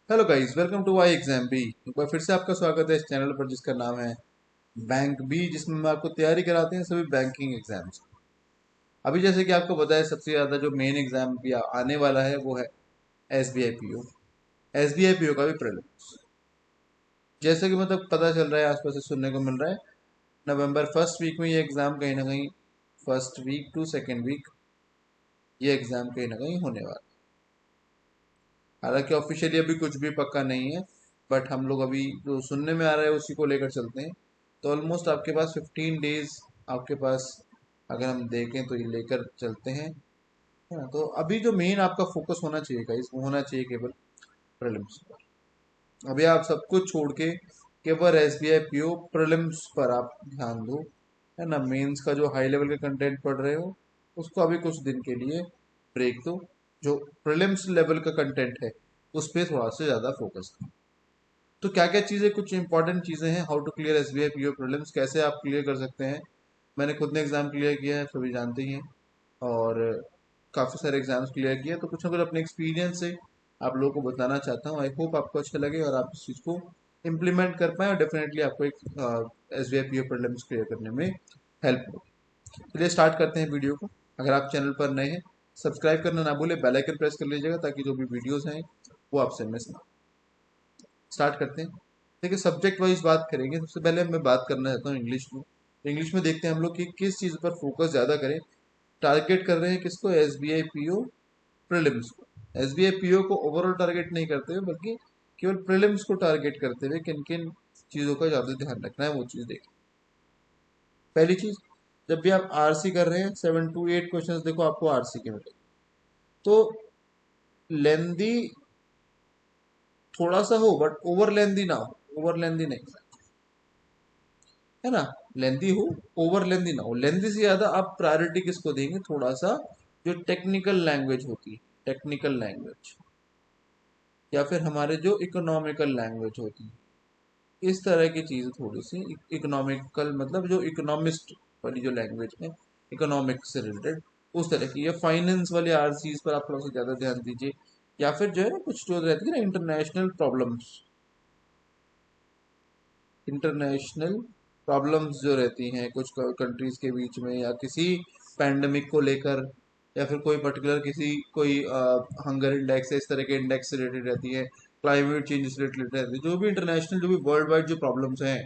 Hello guys, welcome to Y exam B. एक बार फिर से आपका स्वागत है इस चैनल पर जिसका नाम है बैंक बी, जिसमें हम आपको तैयारी कराते हैं सभी बैंकिंग एग्जाम्स। अभी जैसे कि आपको पता है, सबसे ज़्यादा जो मेन एग्जाम भी आने वाला है वो है एसबीआई पीओ। एसबीआई पीओ का भी प्रीलिम्स, जैसे कि मतलब पता चल रहा है, आसपास से सुनने को मिल रहा है, नवंबर फर्स्ट वीक में ये एग्ज़ाम कहीं ना कहीं, first week to second week ये एग्ज़ाम कहीं ना कहीं होने वाला है। हालांकि ऑफिशियली अभी कुछ भी पक्का नहीं है, बट हम लोग अभी जो सुनने में आ रहा है उसी को लेकर चलते हैं। तो ऑलमोस्ट आपके पास 15 डेज आपके पास, अगर हम देखें तो ये लेकर चलते हैं, है ना। तो अभी जो मेन आपका फोकस होना चाहिए गाइस, वो होना चाहिए केवल प्रीलिम्स पर। अभी आप सब कुछ छोड़ के केवल एसबीआई पीओ प्रीलिम्स पर आप ध्यान दो, है ना। मेंस का जो हाई लेवल का कंटेंट पढ़ रहे हो उसको अभी कुछ दिन के लिए ब्रेक दो। जो प्रीलिम्स लेवल का कंटेंट है उस पर थोड़ा सा ज़्यादा फोकस दो। तो क्या क्या चीज़ें, कुछ इंपॉर्टेंट चीज़ें हैं, how to clear SBI PO prelims, कैसे आप क्लियर कर सकते हैं। मैंने खुद ने एग्ज़ाम क्लियर किया है, सभी जानते ही हैं, और काफ़ी सारे एग्जाम्स क्लियर किए, तो कुछ ना कुछ अपने एक्सपीरियंस से आप लोगों को बताना चाहता हूँ। आई होप आपको अच्छा लगे और आप इस चीज़ को इम्प्लीमेंट कर पाएँ, और डेफिनेटली आपको एक S B I P O prelims clear करने में हेल्प हो। चलिए स्टार्ट करते हैं वीडियो को। अगर आप चैनल पर नए हैं, सब्सक्राइब करना ना भूलें, बेल आइकन प्रेस कर लीजिएगा ताकि जो भी वीडियोस हैं वो आपसे मिस ना। स्टार्ट करते हैं। देखिए, सब्जेक्ट वाइज बात करेंगे। सबसे पहले मैं बात करना चाहता हूँ इंग्लिश में। तो इंग्लिश में देखते हैं हम लोग कि किस चीज़ पर फोकस ज़्यादा करें। टारगेट कर रहे हैं किसको? S B I P O prelims को। S B I P O को ओवरऑल टारगेट नहीं करते हुए, बल्कि केवल प्रीलिम्स को टारगेट करते हुए किन किन चीज़ों का ज़्यादा ध्यान रखना है, वो चीज़ देखें। पहली चीज़, जब भी आप आरसी कर रहे हैं, 7 to 8 क्वेश्चंस देखो आपको आरसी के मिले। तो लेंदी थोड़ा सा हो, बट ओवर लेंदी ना हो। ओवर लेंदी नहीं, है ना। लेंदी हो, ओवर लेंदी ना हो। लेंदी से ज्यादा आप प्रायोरिटी किसको देंगे? थोड़ा सा जो टेक्निकल लैंग्वेज होती है, टेक्निकल लैंग्वेज, या फिर हमारे जो इकोनॉमिकल लैंग्वेज होती है, इस तरह की चीज़ थोड़ी सी। इकोनॉमिकल मतलब जो इकोनॉमिस्ट वाली जो लैंग्वेज है, इकोनॉमिक्स से रिलेटेड, उस तरह की, या फाइनेंस वाले आरसीज पर आप थोड़ा सा ज़्यादा ध्यान दीजिए। या फिर जो है ना, कुछ जो रहती है ना, इंटरनेशनल प्रॉब्लम्स, इंटरनेशनल प्रॉब्लम्स जो रहती हैं कुछ कंट्रीज के बीच में, या किसी पैंडमिक को लेकर, या फिर कोई पर्टिकुलर किसी कोई हंगर इंडेक्स है, इस तरह के इंडेक्स से रिलेटेड रहती है, क्लाइमेट चेंज से रिलेटेड रहती है। जो भी इंटरनेशनल, जो भी वर्ल्ड वाइड जो प्रॉब्लम्स हैं,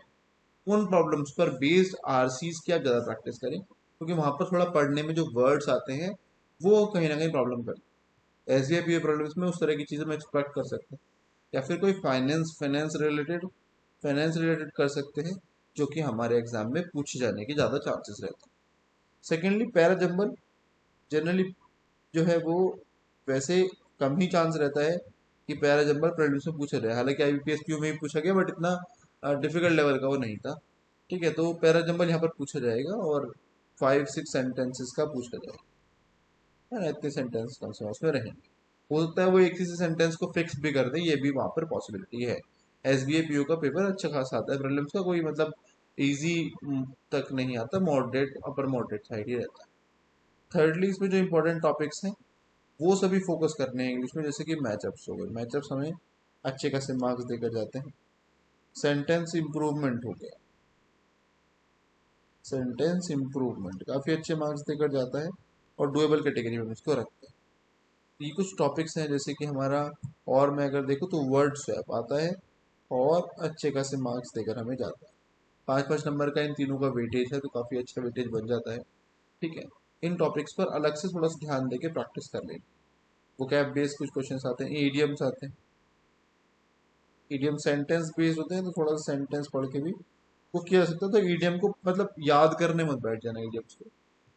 उन प्रॉब्लम्स पर बेस्ड आरसीज की आप ज़्यादा प्रैक्टिस करें, क्योंकि वहाँ पर थोड़ा पढ़ने में जो वर्ड्स आते हैं वो कहीं ना कहीं प्रॉब्लम करते हैं। एस बी प्रॉब्लम्स में उस तरह की चीज़ें हम एक्सपेक्ट कर सकते हैं। या फिर कोई फाइनेंस रिलेटेड कर सकते हैं, जो कि हमारे एग्जाम में पूछे जाने के ज़्यादा चांसेस रहते हैं। सेकेंडली, पैरा जंबल जनरली जो है वो, वैसे कम ही चांस रहता है कि पैरा जंबल प्रीलिम्स में पूछा जाए। हालांकि आईबीपीएस क्यू में ही पूछा गया, बट इतना डिफिकल्ट लेवल का वो नहीं था। ठीक है, तो पैरा जंबल यहाँ पर पूछा जाएगा, और 5-6 सेंटेंसेस का पूछा जाएगा, है ना। इतने सेंटेंस कम से कम उसमें रहेंगे। हो सकता है वो एक किसी सेंटेंस को फिक्स भी कर दे, ये भी वहाँ पर पॉसिबिलिटी है। S B I P O का पेपर अच्छा खासा आता है, प्रीलिम्स का कोई मतलब इजी तक नहीं आता, मॉडरेट, अपर मॉडरेट साइड ही रहता है। थर्डली, इसमें जो इंपॉर्टेंट टॉपिक्स हैं वो सभी फोकस करने हैं इंग्लिश में, जैसे कि मैचअप्स हो गए। मैचअप्स हमें अच्छे खासे मार्क्स देकर जाते हैं। सेंटेंस इम्प्रूवमेंट हो गया, सेंटेंस इम्प्रूवमेंट काफ़ी अच्छे मार्क्स देकर जाता है, और डुएबल कैटेगरी में हम इसको रखते हैं। ये कुछ टॉपिक्स हैं, जैसे कि हमारा, और मैं अगर देखूँ तो वर्ड स्वैप आता है, और अच्छे खासे मार्क्स देकर हमें जाता है। 5-5 नंबर का इन तीनों का वेटेज है, तो काफ़ी अच्छा वेटेज बन जाता है। ठीक है, इन टॉपिक्स पर अलग से थोड़ा सा ध्यान देके प्रैक्टिस कर लें। वोकैब बेस्ड कुछ क्वेश्चंस आते हैं, ईडियम्स आते हैं। ईडियम सेंटेंस बेस्ड होते हैं, तो थोड़ा सा सेंटेंस पढ़ के भी वो किया जा सकता है। तो ईडियम को मतलब याद करने मत बैठ जाना ईडियम्स को,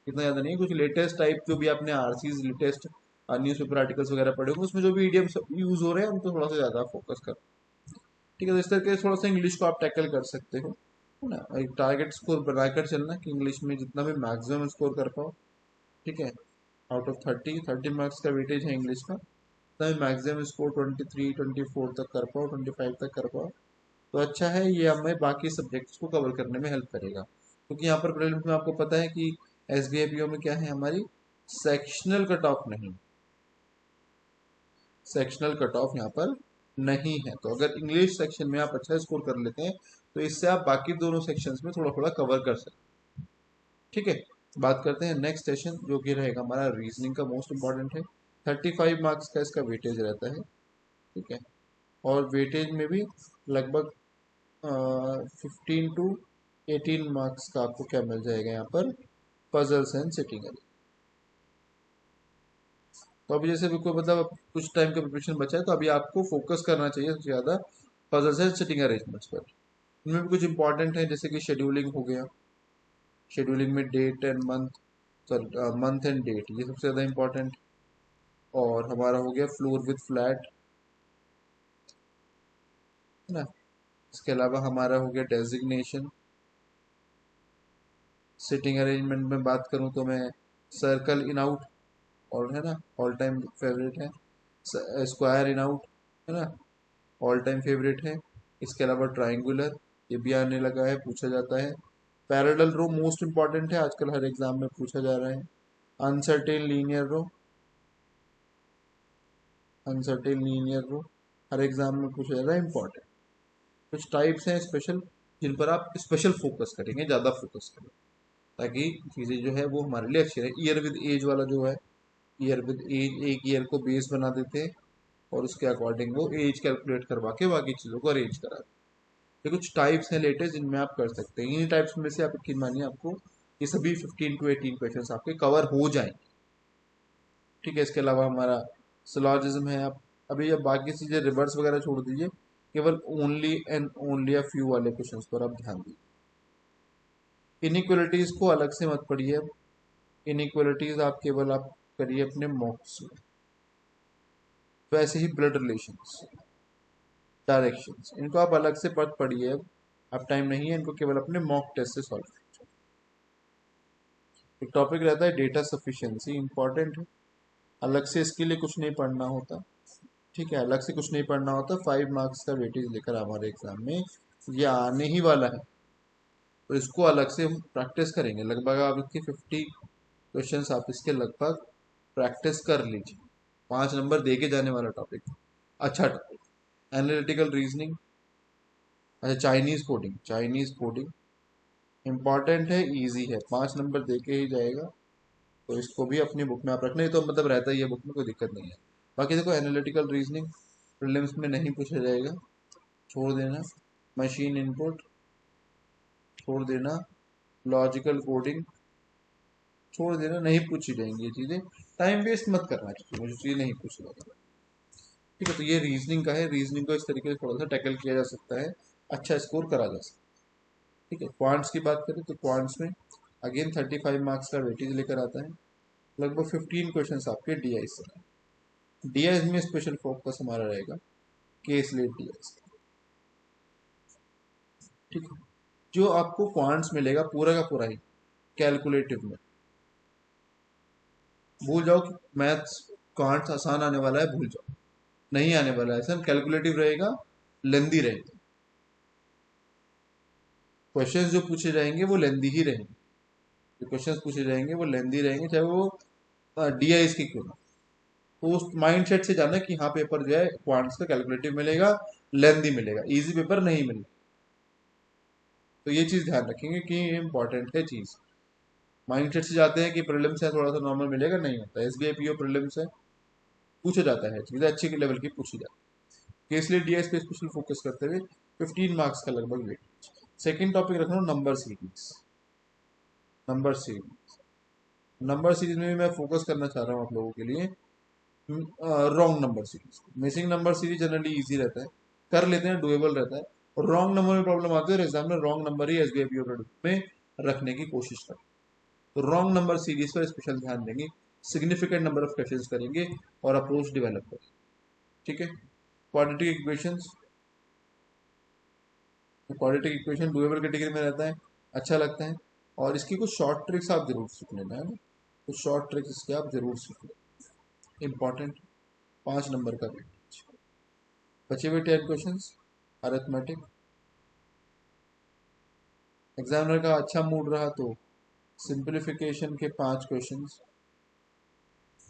इतना ज़्यादा नहीं। कुछ लेटेस्ट टाइप जो भी आपने आरसीज, लेटेस्ट न्यूज़पेपर आर्टिकल्स वगैरह पढ़े होंगे, उसमें जो भी ईडियम्स यूज़ हो रहे हैं उन पर थोड़ा सा ज़्यादा फोकस कर। ठीक है, तो इस तरह से थोड़ा सा इंग्लिश को आप टैकल कर सकते हो, है ना। एक टारगेट स्कोर बनाकर चलना कि इंग्लिश में जितना भी मैक्सिमम स्कोर कर पाओ। ठीक है, आउट ऑफ 30 मार्क्स का वेटेज है इंग्लिश का, तभी मैक्सिमम स्कोर 23-24 तक कर पाओ, 25 तक कर पाओ, तो अच्छा है। ये हमें बाकी सब्जेक्ट्स को कवर करने में हेल्प करेगा, क्योंकि यहाँ पर प्रीलिम्स में आपको पता है कि S B I P O में क्या है हमारी, सेक्शनल कट ऑफ नहीं, सेक्शनल कट ऑफ यहाँ पर नहीं है। तो अगर इंग्लिश सेक्शन में आप अच्छा स्कोर कर लेते हैं तो इससे आप बाकी दोनों सेक्शंस में थोड़ा थोड़ा कवर कर सकते हैं। ठीक है, बात करते हैं नेक्स्ट सेशन जो कि रहेगा हमारा रीजनिंग का, मोस्ट इंपॉर्टेंट है। 35 मार्क्स का इसका वेटेज रहता है। ठीक है, और वेटेज में भी लगभग 15 to 18 मार्क्स का आपको क्या मिल जाएगा यहाँ पर, पजल्स एंड सिटिंग। तो अभी जैसे भी कोई मतलब कुछ टाइम का प्रिपरेशन बचा है तो अभी आपको फोकस करना चाहिए सबसे ज़्यादा पजल्स एंड सिटिंग अरेंजमेंट्स पर। इनमें भी कुछ इंपॉर्टेंट है जैसे कि शेड्यूलिंग हो गया, शेड्यूलिंग में date and month, sorry month and date, ये सबसे ज़्यादा इंपॉर्टेंट। और हमारा हो गया फ्लोर विद फ्लैट, है ना। इसके अलावा हमारा हो गया डेजिग्नेशन। सिटिंग अरेंजमेंट में बात करूँ तो मैं सर्कल इन आउट, और है ना ऑल टाइम फेवरेट है। स्क्वायर इन आउट, है ना, ऑल टाइम फेवरेट है। इसके अलावा ट्राइंगुलर, ये भी आने लगा है, पूछा जाता है। पैरेलल रो मोस्ट इंपॉर्टेंट है, आजकल हर एग्जाम में पूछा जा रहा है। अनसर्टेन लीनियर रो, अनसर्टेन लीनियर रो हर एग्जाम में पूछा जा रहा है, इंपॉर्टेंट। कुछ टाइप्स हैं स्पेशल जिन पर आप स्पेशल फोकस करेंगे, ज़्यादा फोकस करें, ताकि चीज़ें जो है वो हमारे लिए अच्छी रहे। ईयर विद एज वाला जो है, ईयर विद एज, एक ईयर को बेस बना देते हैं और उसके अकॉर्डिंग वो एज कैलकुलेट करवा के बाकी चीज़ों को अरेंज करा देते हैं। ये कुछ टाइप्स हैं लेटेस्ट जिनमें आप कर सकते हैं। इन टाइप्स में से आप यकीन मानिए आपको ये सभी 15 to 18 क्वेश्चन आपके कवर हो जाएंगे। ठीक है, इसके अलावा हमारा सिलॉजिज्म है। आप अभी अब बाकी चीज़ें रिवर्स वगैरह छोड़ दीजिए, केवल only and only a few वाले क्वेश्चंस पर आप ध्यान दीजिए। इनइक्वलिटीज़ को अलग से मत पढ़िए। इनइक्वलिटीज़ आप केवल आप करिए अपने मॉक्स में। वैसे ही ब्लड रिलेशंस, डायरेक्शंस, इनको आप अलग से पढ़ पढ़िए। अब टाइम नहीं है, इनको केवल अपने मॉक टेस्ट से सॉल्व कीजिए। एक टॉपिक रहता है डेटा सफिशिएंसी, इंपॉर्टेंट है, अलग से इसके लिए कुछ नहीं पढ़ना होता। ठीक है, अलग से कुछ नहीं पढ़ना होता। 5 मार्क्स का वेटेज लेकर हमारे एग्जाम में ये आने ही वाला है, तो इसको अलग से हम प्रैक्टिस करेंगे। लगभग आप इसके 50 क्वेश्चंस आप इसके लगभग प्रैक्टिस कर लीजिए। 5 नंबर दे के जाने वाला टॉपिक, अच्छा टॉपिक। एनालिटिकल रीजनिंग, अच्छा Chinese coding, Chinese coding important है, इजी है, 5 नंबर दे के ही जाएगा। तो इसको भी अपनी बुक में आप रखना ही, तो मतलब रहता ही है बुक में, कोई दिक्कत नहीं है। बाकी देखो एनालिटिकल रीजनिंग प्रीलिम्स में नहीं पूछा जाएगा, छोड़ देना। मशीन इनपुट छोड़ देना, लॉजिकल कोडिंग छोड़ देना, नहीं पूछी जाएंगी ये चीज़ें। टाइम वेस्ट मत करना चाहिए, मुझे चीज़ें नहीं पूछी जाएगी। ठीक है, तो ये रीजनिंग का है। रीजनिंग को इस तरीके से थोड़ा सा टैकल किया जा सकता है, अच्छा स्कोर करा जा सकता है। ठीक है, क्वांट्स की बात करें तो क्वांट्स में अगेन 35 मार्क्स का वेटेज लेकर आता है। लगभग 15 क्वेश्चन आपके डीआई से। डीआई में स्पेशल फोकस हमारा रहेगा केस लेट डीआई। ठीक है, जो आपको क्वांट्स मिलेगा पूरा का पूरा ही कैलकुलेटिव में, भूल जाओ कि मैथ्स क्वांट्स आसान आने वाला है, भूल जाओ, नहीं आने वाला है। सर कैलकुलेटिव रहेगा, लेंदी रहेगा, क्वेश्चंस जो पूछे जाएंगे वो लेंदी ही रहेंगे। जो क्वेश्चंस पूछे जाएंगे वो लेंदी रहेंगे, चाहे वो डीआईएस की क्यों ना। तो उस माइंड सेट से जाना कि हाँ पेपर जो है क्वांट्स का कैलकुलेटिव मिलेगा, लेंदी मिलेगा, इजी पेपर नहीं मिलेगा। तो ये चीज़ ध्यान रखेंगे कि ये इंपॉर्टेंट है चीज़। माइंड सेट से जाते हैं कि प्रीलिम्स है थोड़ा सा नॉर्मल मिलेगा, नहीं होता। एसबीआई पीओ प्रीलिम्स है, पूछा जाता है चीज़ें अच्छी लेवल की पूछी जाती है। इसलिए डीएस पे स्पेशल फोकस करते हुए 15 मार्क्स का लगभग वेट। सेकेंड टॉपिक रख रहा हूँ number series. Number series, number series में भी मैं फोकस करना चाह रहा हूँ आप लोगों के लिए। Wrong number series, missing number series generally easy रहता है, कर लेते हैं, डुएबल रहता है। और रॉन्ग नंबर में प्रॉब्लम आती है और एग्जाम में रॉन्ग नंबर ही एसबीआई पीओ में रखने की कोशिश करते हैं। तो रॉन्ग नंबर सीरीज पर स्पेशल ध्यान देंगे, सिग्निफिकेंट नंबर ऑफ क्वेश्चंस करेंगे और अप्रोच डेवलप करेंगे। ठीक है, quadratic equations, quadratic equation doable category में रहता है, अच्छा लगता है। और इसकी कुछ शॉर्ट ट्रिक्स आप जरूर सीख लेना है ना, कुछ शॉर्ट ट्रिक्स इसके आप जरूर सीख लेना, इंपॉर्टेंट। 5 नंबर का वेट। बचे हुए 10 क्वेश्चन अरिथमेटिक। एग्जामिनर का अच्छा मूड रहा तो सिंप्लीफिकेशन के 5 क्वेश्चंस,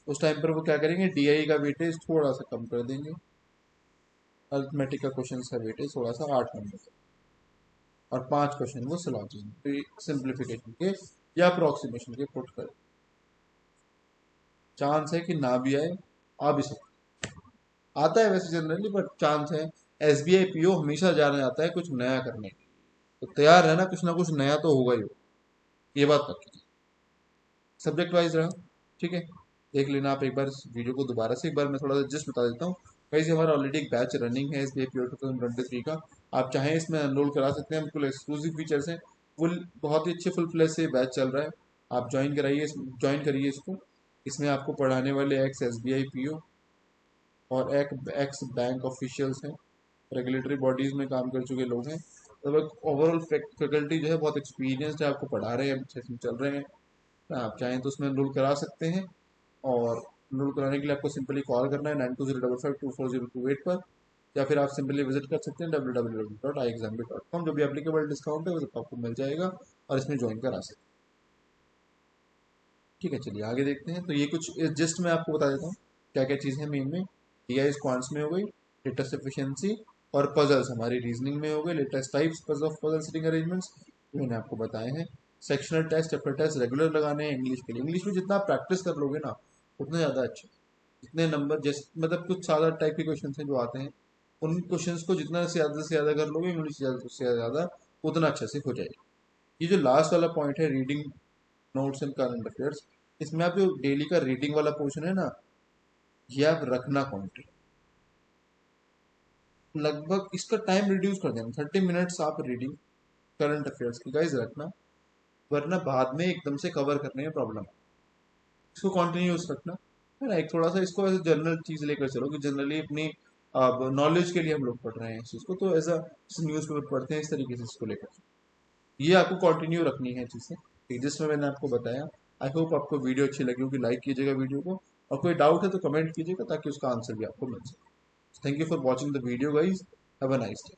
उस टाइम पर वो क्या करेंगे, डीआई का वेटेज थोड़ा सा कम कर देंगे। अरिथमेटिक का क्वेश्चन का वेटेज थोड़ा सा 8 नंबर का, और 5 क्वेश्चन वो सिलॉजिज्म सिंप्लीफिकेशन के या अप्रोक्सीमेशन के पुट कर। चांस है कि ना भी आए, आ भी सकता है। आता है वैसे जनरली, बट चांस है। एसबीआई पीओ हमेशा जाना जाता है कुछ नया करने के लिए, तो तैयार है ना कुछ नया तो होगा ही होगा। ये बात पक्की है। सब्जेक्ट वाइज रहा, ठीक है। देख लेना आप एक बार इस वीडियो को दोबारा से, एक बार मैं थोड़ा सा जस्ट बता देता हूँ। वैसे हमारा ऑलरेडी एक बैच रनिंग है एसबीआई पीओ 2023 का। आप चाहें इसमें एनरोल करा सकते हैं, बिल्कुल एक्सक्लूसिव फीचर्स हैं। फुल बहुत ही अच्छे फुल फ्लैश से बैच चल रहा है। आप ज्वाइन करिए इसको। इसमें आपको पढ़ाने वाले एक्स एसबीआई पीओ और एक एक्स बैंक ऑफिशियल्स हैं, रेगुलेटरी बॉडीज में काम कर चुके लोग हैं। तो ओवरऑल फैकल्टी जो है बहुत एक्सपीरियंसड है, आपको पढ़ा रहे हैं, सेशन चल रहे हैं। आप चाहें तो उसमें एनरोल करा सकते हैं। और एनरोल कराने के लिए आपको सिंपली कॉल करना है 9205524028 पर, या फिर आप सिंपली विजिट कर सकते हैं www.iexambit.com। जो भी एप्लीकेबल डिस्काउंट है वो सब आपको मिल जाएगा और इसमें ज्वाइन करा सकते हैं। ठीक है, चलिए आगे देखते हैं। तो ये कुछ जस्ट मैं आपको बता देता हूँ क्या क्या चीज़ें मेन में। टीआई क्वांट्स में हो गई, लेटेस्ट एफिशिएंसी, और पजल्स हमारी रीजनिंग में हो गए, latest types of puzzle sitting arrangements मैंने आपको बताए हैं। Sectional test, chapter test regular लगाने हैं इंग्लिश के लिए। इंग्लिश में जितना आप प्रैक्टिस कर लोगे ना उतना ज़्यादा अच्छा। जितने नंबर जैसे मतलब कुछ सादा टाइप के क्वेश्चन हैं जो आते हैं, उन क्वेश्चंस को जितना से ज़्यादा कर लोगे इंग्लिश ज़्यादा से ज़्यादा, उतना अच्छे से हो जाएगा। ये जो लास्ट वाला पॉइंट है, reading notes and current affairs, इसमें आप जो डेली का रीडिंग वाला पोर्शन है ना, ये आप रखना काउंट। लगभग इसका टाइम रिड्यूस कर देना, 30 मिनट्स आप रीडिंग करंट अफेयर्स की गाइज रखना, वरना बाद में एकदम से कवर करने में प्रॉब्लम। इसको कॉन्टिन्यूस रखना है ना। एक थोड़ा सा इसको ऐसे जनरल चीज लेकर चलो कि जनरली अपनी नॉलेज के लिए हम लोग पढ़ रहे हैं इस चीज को, तो ऐसा न्यूज पेपर पढ़ते हैं इस तरीके से इसको लेकर ये आपको कंटिन्यू रखनी है चीज़ें, जिसमें मैंने आपको बताया। आई होप आपको वीडियो अच्छी लगी होगी, लाइक कीजिएगा वीडियो को, और कोई डाउट है तो कमेंट कीजिएगा ताकि उसका आंसर भी आपको मिल सके। Thank you for watching the video guys, have a nice day.